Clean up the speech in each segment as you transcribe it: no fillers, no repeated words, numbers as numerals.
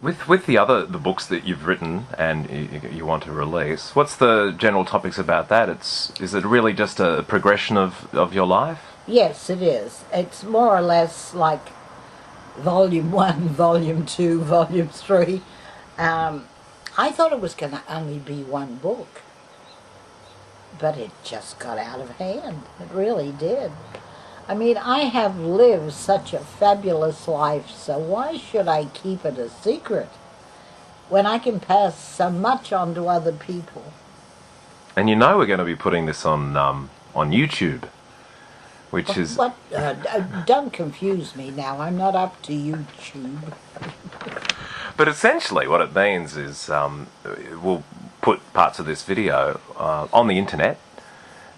With the books that you've written and you want to release, what's the general topics about that? Is it really just a progression of your life? Yes, it is. It's more or less like Volume 1, Volume 2, Volume 3. I thought it was going to only be one book, but it just got out of hand. It really did. I mean, I have lived such a fabulous life, so why should I keep it a secret when I can pass so much on to other people? And you know we're going to be putting this on YouTube, which is... Don't confuse me now. I'm not up to YouTube. But essentially what it means is we'll put parts of this video on the internet.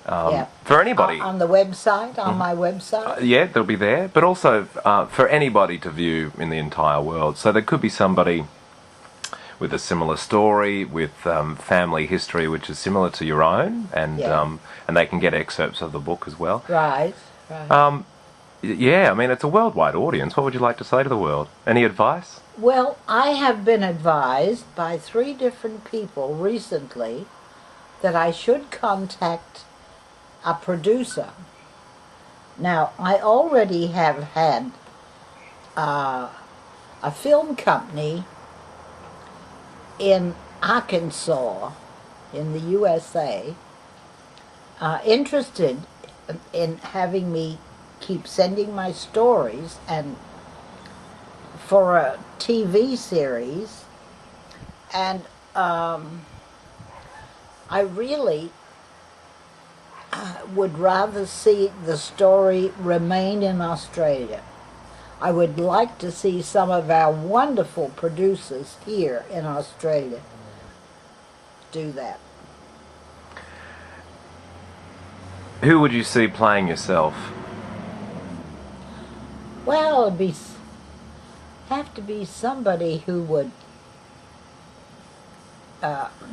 For anybody. On the website, on my website? Yeah, they'll be there, but also for anybody to view in the entire world. So there could be somebody with a similar story, with family history which is similar to your own, and they can get excerpts of the book as well. Right, right. Yeah, I mean, it's a worldwide audience. What would you like to say to the world? Any advice? Well, I have been advised by 3 different people recently that I should contact a producer. Now, I already have had a film company in Arkansas, in the USA, interested in having me keep sending my stories and for a TV series, and I really would rather see the story remain in Australia. I would like to see some of our wonderful producers here in Australia do that. Who would you see playing yourself? Well, it'd have to be somebody who would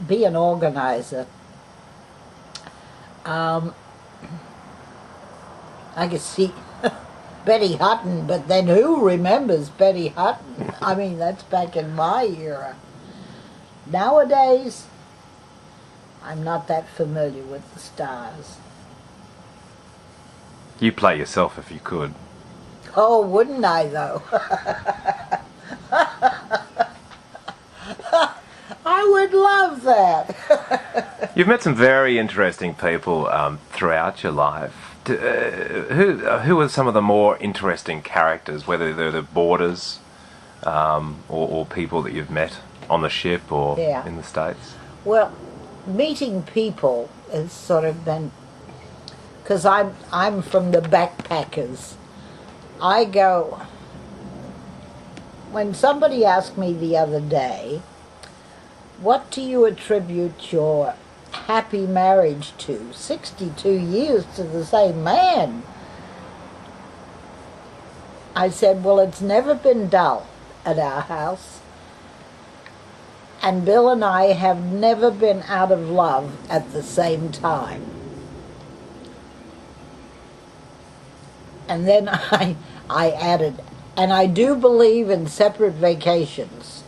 be an organizer. I could see Betty Hutton, but then who remembers Betty Hutton? I mean, that's back in my era. Nowadays, I'm not that familiar with the stars. You play yourself if you could. Oh, wouldn't I, though? I would love that. You've met some very interesting people throughout your life. Who are some of the more interesting characters, whether they're the boarders or people that you've met on the ship or in the States? Well, meeting people has sort of been... Because I'm from the backpackers. I go... When somebody asked me the other day, what do you attribute your happy marriage to? 62 years to the same man. I said, well, it's never been dull at our house. And Bill and I have never been out of love at the same time. And then I added, and I do believe in separate vacations.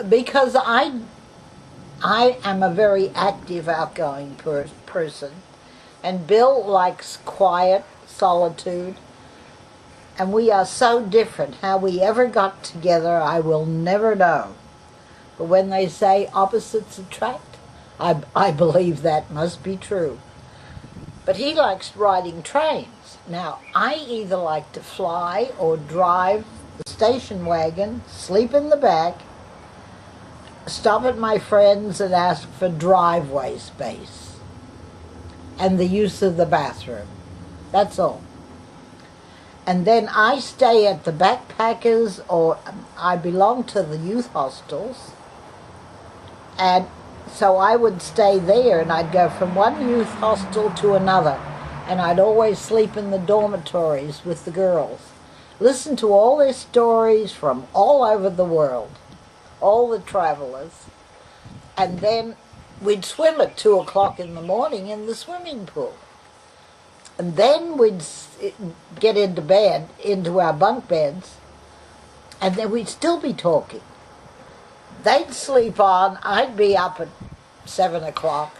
Because I am a very active, outgoing person, and Bill likes quiet, solitude, and we are so different. How we ever got together, I will never know. But when they say opposites attract, I believe that must be true. But he likes riding trains. Now, I either like to fly or drive the station wagon, sleep in the back, stop at my friends and ask for driveway space and the use of the bathroom. That's all. And then I stay at the backpackers, or I belong to the youth hostels, and so I would stay there, and I'd go from one youth hostel to another, and I'd always sleep in the dormitories with the girls. Listen to all their stories from all over the world, all the travelers, and then we'd swim at 2 o'clock in the morning in the swimming pool. And then we'd get into bed, into our bunk beds, and then we'd still be talking. They'd sleep on, I'd be up at 7 o'clock,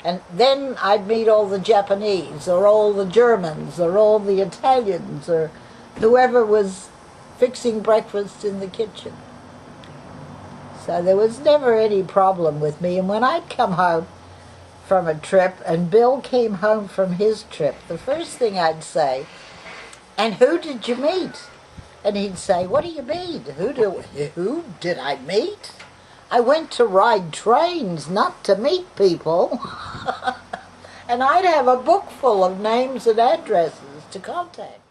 and then I'd meet all the Japanese, or all the Germans, or all the Italians, or whoever was fixing breakfast in the kitchen. So there was never any problem with me. And when I'd come home from a trip and Bill came home from his trip, the first thing I'd say, "And who did you meet?" And he'd say, "What do you mean? Who did I meet? I went to ride trains, not to meet people." And I'd have a book full of names and addresses to contact.